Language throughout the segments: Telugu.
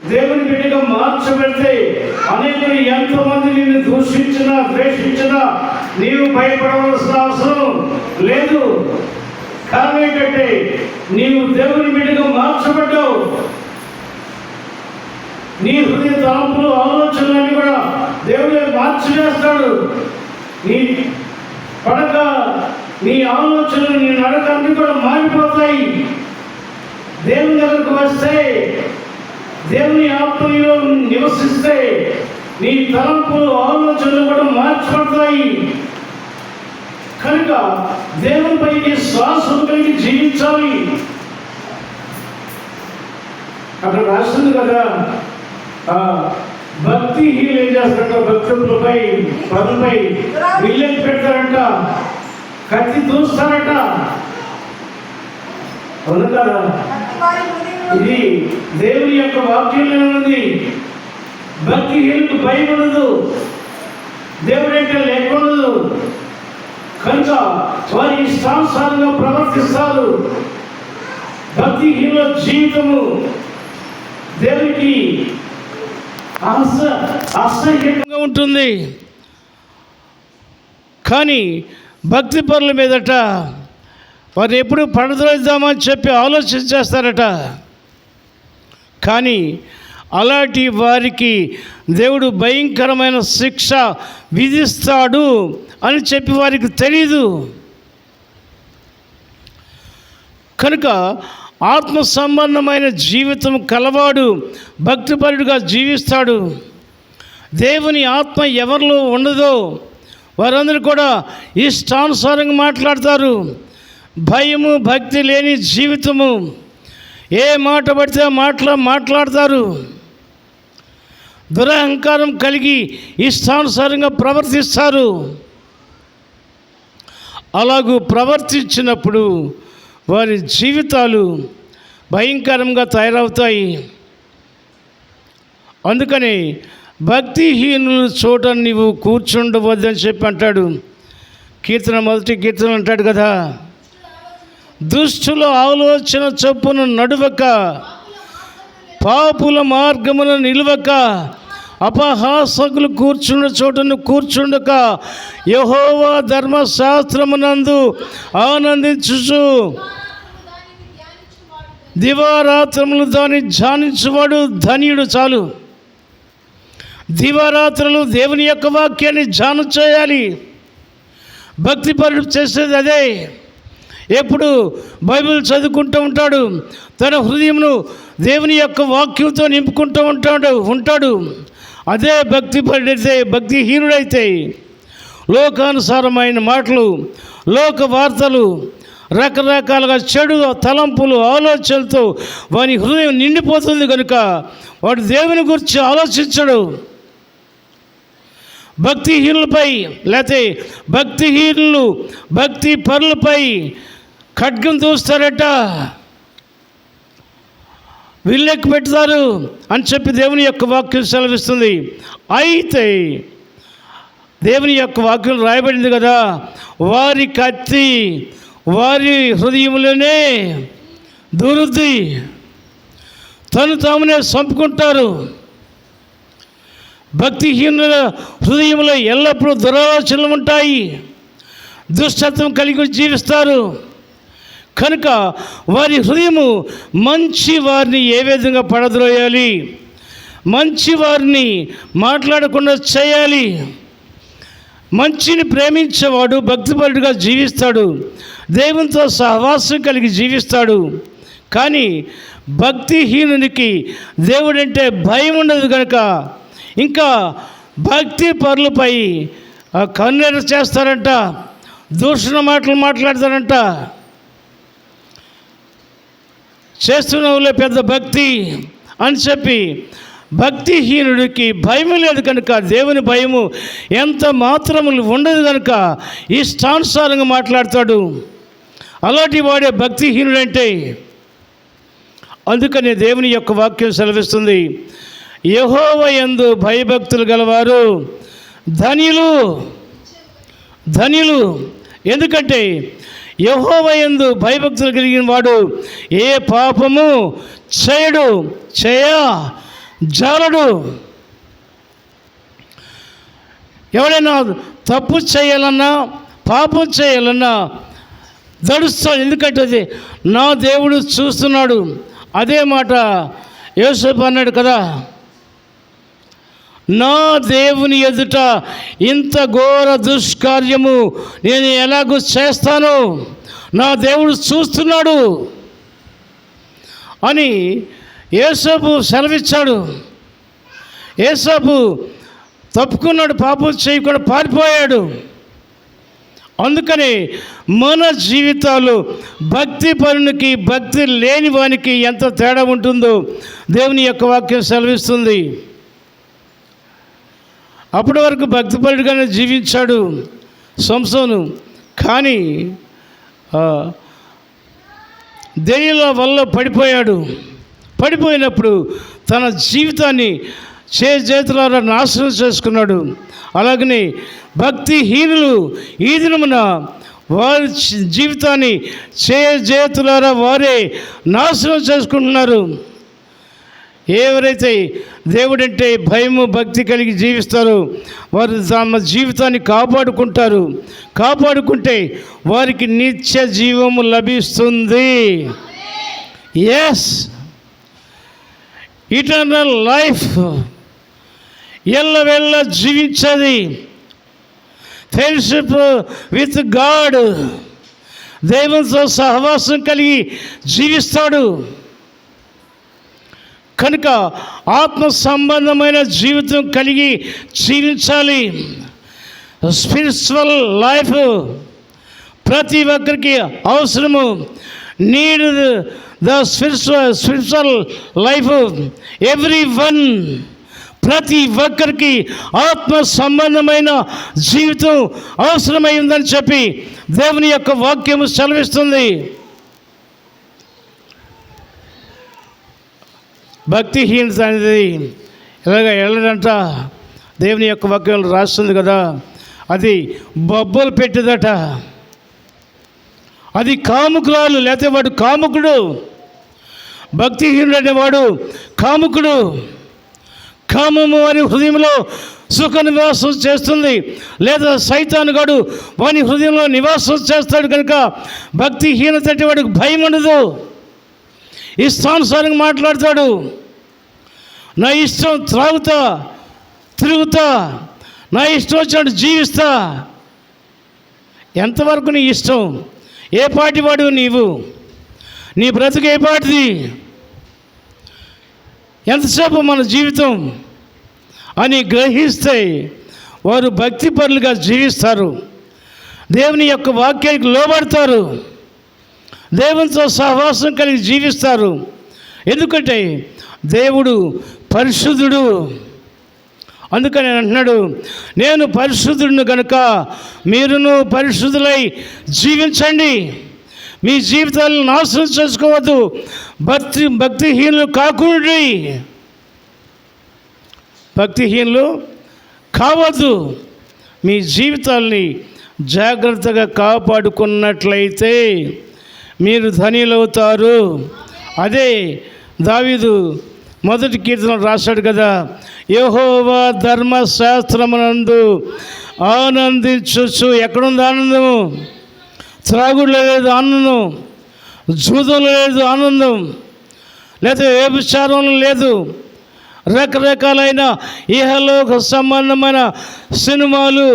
దేవుని బిడ్డగా మార్చబడితే అనేకులు ఎంతోమంది నిన్ను దూషించినా ద్వేషించినా నీవు భయపడవలసిన అవసరం లేదు. కారణం ఏంటంటే నీవు దేవుని బిడ్డగా మార్చబడ్డావు. నీ హృదయ తలంపులు ఆలోచనలన్నీ కూడా దేవుడే మార్చివేస్తాడు. నీ పడక నీ ఆలోచనలు నీ నడక అన్నీ కూడా మారిపోతాయి. దేవుని దగ్గరకు వస్తే, దేవుని ఆత్మలో నివసిస్తే నీ తలంపులు ఆలోచనలు కూడా మార్చబడతాయి. కనుక దేవునిపైకి శ్వాసం కలిగి జీవించాలి. అక్కడ రాస్తుంది కదా, భక్తిహీనులు ఏం చేస్తారంట, భక్తులపై పనులపై విల్లెలు పెడతారంట, కత్తి దూస్తారట. అవును కదా? ఇది దేవుని యొక్క వాక్యంలో ఉంది. భక్తిహీనులకు భయం ఉండదు, దేవుడంటే లేకుండదు. కనుక వారి ఇష్టానుసారంగా ప్రవర్తిస్తారు. భక్తిహీనుల జీవితము దేవునికి అసహ్యంగా ఉంటుంది. కానీ భక్తి పరుల మీదట వారు ఎప్పుడు పడద్రోద్దామని చెప్పి ఆలోచించేస్తారట. కానీ అలాంటి వారికి దేవుడు భయంకరమైన శిక్ష విధిస్తాడు అని చెప్పి వారికి తెలీదు. కనుక ఆత్మ సంబంధమైన జీవితం కలవాడు భక్తిపరుడుగా జీవిస్తాడు. దేవుని ఆత్మ ఎవరిలో ఉండదో వారందరూ కూడా ఇష్టానుసారంగా మాట్లాడతారు. భయము భక్తి లేని జీవితము, ఏ మాట పడితే మాట్లాడతారు. దురహంకారం కలిగి ఇష్టానుసారంగా ప్రవర్తిస్తారు. అలాగూ ప్రవర్తించినప్పుడు వారి జీవితాలు భయంకరంగా తయారవుతాయి. అందుకని భక్తిహీనుల చోట నీవు కూర్చుండవద్దని చెప్పి అంటాడు. మొదటి కీర్తన అంటాడు కదా, దుష్టుల ఆలోచన చొప్పున నడువక, పాపుల మార్గమున నిలువక, అపహాసకులు కూర్చున్న చోటను కూర్చుండక, యెహోవా ధర్మశాస్త్రమునందు ఆనందించుచు దివారాత్రములు దాన్ని ధ్యానించువాడు ధన్యుడు. చాలు, దివారాత్రులు దేవుని యొక్క వాక్యాన్ని ధ్యానం చేయాలి. భక్తిపరుడు చేసేది అదే. ఎప్పుడు బైబిల్ చదువుకుంటూ ఉంటాడు, తన హృదయమును దేవుని యొక్క వాక్యంతో నింపుకుంటూ ఉంటాడు. అదే భక్తిపరుడైతే. భక్తిహీనుడైతే లోకానుసారమైన మాటలు, లోక వార్తలు, రకరకాలుగా చెడు తలంపులు ఆలోచనలతో వాని హృదయం నిండిపోతుంది. కనుక వాడు దేవుని గురించి ఆలోచించడు. భక్తిహీనులపై లేకపోతే భక్తిహీనులు భక్తి పరులపై ఖడ్గం దూస్తారట, విల్లెక్కి పెడతారు అని చెప్పి దేవుని యొక్క వాక్యం సెలవిస్తుంది. అయితే దేవుని యొక్క వాక్యం రాయబడింది కదా, వారి కత్తి వారి హృదయంలోనే దూరుద్ది, తను తామునే చంపుకుంటారు. భక్తిహీనుల హృదయంలో ఎల్లప్పుడూ దురాలోచనలు ఉంటాయి, దుష్టత్వం కలిగి జీవిస్తారు. కనుక వారి హృదయము మంచి వారిని ఏ విధంగా పడద్రోయాలి, మంచి వారిని మాట్లాడకుండా చేయాలి. మంచిని ప్రేమించేవాడు భక్తిపరుడుగా జీవిస్తాడు, దేవునితో సహవాసం కలిగి జీవిస్తాడు. కానీ భక్తిహీనునికి దేవుడంటే భయం ఉండదు. కనుక ఇంకా భక్తి పరులపై కన్నెర చేస్తారంట, దూషణ మాటలు మాట్లాడతారంట. చేస్తున్నావులే పెద్ద భక్తి అని చెప్పి భక్తిహీనుడికి భయం లేదు. కనుక దేవుని భయము ఎంత మాత్రము ఉండదు. కనుక ఇష్టానుసారంగా మాట్లాడతాడు. అలాంటి వాడే భక్తిహీనుడంటే. అందుకని దేవుని యొక్క వాక్యం సెలవిస్తుంది, యెహోవా యందు భయభక్తులు గలవారు ధన్యులు. ఎందుకంటే యెహోవా యందు భయభక్తులు కలిగిన వాడు ఏ పాపము చేయడు, జాలడు. ఎవడైనా తప్పు చేయాలన్నా పాపం చేయాలన్నా దడుస్తాడు. ఎందుకంటే అది నా దేవుడు చూస్తున్నాడు. అదే మాట యోసేపు అన్నాడు కదా, నా దేవుని ఎదుట ఇంత ఘోర దుష్కార్యము నేను ఎలాగూ చేస్తాను, నా దేవుడు చూస్తున్నాడు అని యోసేపు సెలవిచ్చాడు. యోసేపు తప్పుకున్నాడు, పాపం చేయకుండా పారిపోయాడు. అందుకని మన జీవితాలు భక్తి పరునికి భక్తి లేని వానికి ఎంత తేడా ఉంటుందో దేవుని యొక్క వాక్యం సెలవిస్తుంది. అప్పటి వరకు భక్తిపరుడిగానే జీవించాడు సంసోను. కానీ దెయ్యాల వల్ల పడిపోయాడు. పడిపోయినప్పుడు తన జీవితాన్ని చేతులారా నాశనం చేసుకున్నాడు. అలాగనే భక్తిహీనులు ఈ దినమున వారి జీవితాన్ని చేతులారా వారే నాశనం చేసుకుంటున్నారు. ఎవరైతే దేవుడంటే భయము భక్తి కలిగి జీవిస్తారో వారు తమ జీవితాన్ని కాపాడుకుంటారు. కాపాడుకుంటే వారికి నిత్య జీవము లభిస్తుంది. ఎస్, ఇటర్నల్ లైఫ్, ఎల్లవెల్ల జీవించేది. ఫెలోషిప్ విత్ గాడ్, దేవునితో సహవాసం కలిగి జీవిస్తాడు. కనుక ఆత్మ సంబంధమైన జీవితం కలిగి జీవించాలి. స్పిరిచువల్ లైఫ్ ప్రతి ఒక్కరికి అవసరము. Need the spiritual life every one. ప్రతి ఒక్కరికి ఆత్మ సంబంధమైన జీవితం అవసరమైందని చెప్పి దేవుని యొక్క వాక్యము సెలవిస్తుంది. భక్తిహీనత అనేది ఎలాగ వెళ్ళడంట దేవుని యొక్క వాక్యంలో రాస్తుంది కదా, అది బొబ్బలు పెట్టిదట. అది కాముకురాలు, లేకపోతే వాడు కాముకుడు. భక్తిహీనుడు అనేవాడు కాముకుడు. కామము వారి హృదయంలో సుఖ నివాసం చేస్తుంది, లేదా సైతానుగాడు వాని హృదయంలో నివాసం చేస్తాడు. కనుక భక్తిహీనత అంటే వాడికి భయం ఉండదు. ఇష్టానుసారంగా మాట్లాడతాడు. నా ఇష్టం త్రాగుతా, తిరుగుతా, నా ఇష్టం వచ్చినట్టు జీవిస్తా. ఎంతవరకు నీ ఇష్టం? ఏ పాటి వాడు నీవు? నీ బ్రతుకు ఏ పాటిది? ఎంతసేపు మన జీవితం అని గ్రహిస్తే వారు భక్తిపరులుగా జీవిస్తారు. దేవుని యొక్క వాక్యానికి లోబడతారు. దేవునితో సహవాసం కలిగి జీవిస్తారు. ఎందుకంటే దేవుడు పరిశుద్ధుడు. అందుకని అంటున్నాడు, నేను పరిశుద్ధుడిని కనుక మీరును పరిశుద్ధులై జీవించండి. మీ జీవితాలను నాశనం చేసుకోవద్దు. భక్తిహీనులు కాకుండా, భక్తిహీనులు కావద్దు. మీ జీవితాల్ని జాగ్రత్తగా కాపాడుకున్నట్లయితే మీరు ధనియులవుతారు. అదే దావీదు మొదటి కీర్తన రాశాడు కదా, యెహోవా ధర్మశాస్త్రమునందు ఆనందించు. ఎక్కడుంది ఆనందము? త్రాగుడులో లేదు ఆనందం, జూదంలో లేదు ఆనందం, లేదా వ్యభిచారంలో లేదు, రకరకాలైన ఇహలోక సంబంధమైన సినిమాలు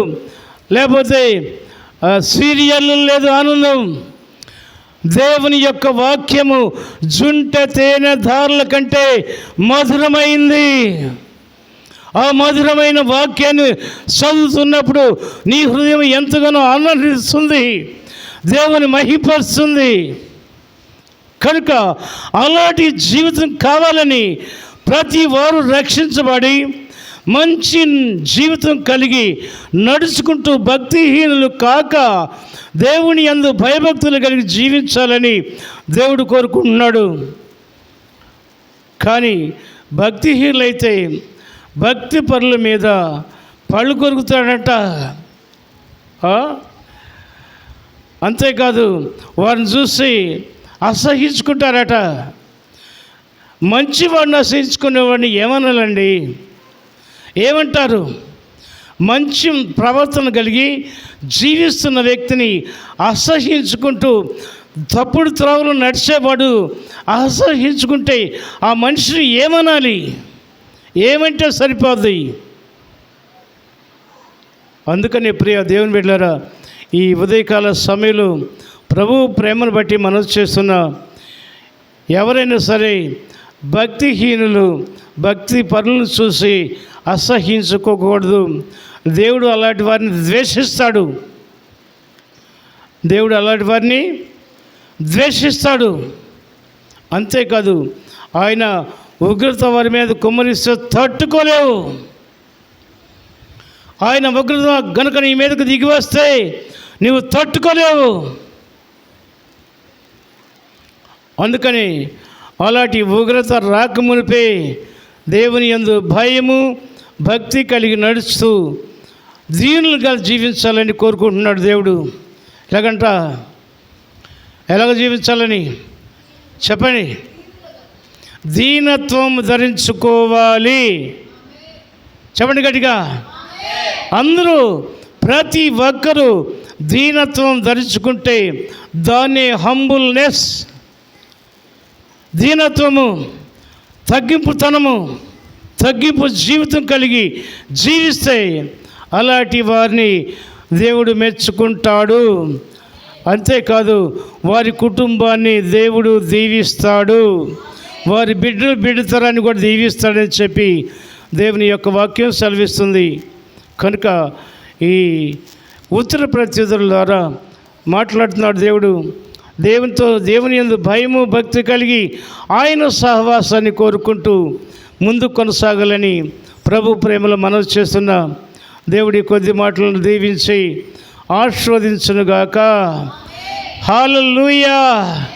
లేకపోతే సీరియళ్ళు లేదు ఆనందం. దేవుని యొక్క వాక్యము జుంట తేనె ధారల కంటే మధురమైంది. ఆ మధురమైన వాక్యాన్ని చదువుతున్నప్పుడు నీ హృదయం ఎంతగానో ఆనందిస్తుంది, దేవుని మహిపరుస్తుంది. కనుక అలాంటి జీవితం కావాలని ప్రతి వారు రక్షించబడి మంచి జీవితం కలిగి నడుచుకుంటూ భక్తిహీనులు కాక దేవుని యందు భయభక్తులు కలిగి జీవించాలని దేవుడు కోరుకుంటున్నాడు. కానీ భక్తిహీనులైతే భక్తి పరుల మీద పళ్ళు కొరుకుతాడట. అంతేకాదు వారిని చూసి అసహించుకుంటారట. మంచివాడిని అసహించుకునేవాడిని ఏమనాలండి? ఏమంటారు? మంచి ప్రవర్తన కలిగి జీవిస్తున్న వ్యక్తిని అసహించుకుంటూ తప్పుడు త్రోవలు నడిచేవాడు అసహించుకుంటే ఆ మనిషిని ఏమనాలి? ఏమంటే సరిపోద్ది? అందుకని ప్రియ దేవుని బిడ్డలారా, ఈ ఉదయకాల సమయంలో ప్రభువు ప్రేమను బట్టి మనసు చేస్తున్న ఎవరైనా సరే భక్తిహీనులు, భక్తి పరులను చూసి అసహించుకోకూడదు. దేవుడు అలాంటి వారిని ద్వేషిస్తాడు. దేవుడు అలాంటి వారిని ద్వేషిస్తాడు. అంతేకాదు, ఆయన ఉగ్రత వారి మీద కుమ్మరిస్తే తట్టుకోలేవు. ఆయన ఉగ్రత గనుక నీ మీదకు దిగి వస్తే నీవు తట్టుకోలేవు. అందుకని అలాంటి ఉగ్రత రాకమునిపే దేవుని యందు భయము భక్తి కలిగి నడుస్తూ దీనులుగా జీవించాలని కోరుకుంటున్నాడు దేవుడు. ఎలాగ జీవించాలని చెప్పండి? దీనత్వం ధరించుకోవాలి. చెప్పండి గట్టిగా. అందరూ ప్రతి ఒక్కరూ దీనత్వం ధరించుకుంటే దాన్ని హంబుల్నెస్, దీనత్వము, తగ్గింపు జీవితం కలిగి జీవిస్తే అలాంటి వారిని దేవుడు మెచ్చుకుంటాడు. అంతేకాదు, వారి కుటుంబాన్ని దేవుడు దీవిస్తాడు. వారి బిడ్డతరాన్ని కూడా దీవిస్తాడని చెప్పి దేవుని యొక్క వాక్యం సెలవిస్తుంది. కనుక ఈ ఉత్తర ప్రత్యుతుల ద్వారా మాట్లాడుతున్నాడు దేవుడు. దేవుని యందు భయము భక్తి కలిగి ఆయన సహవాసాన్ని కోరుకుంటూ ముందు కొనసాగాలని ప్రభు ప్రేమలో మనవి చేస్తున్న దేవుడి కొద్ది మాటలను దీవించి ఆశీర్వదించునుగాక. హల్లెలూయా.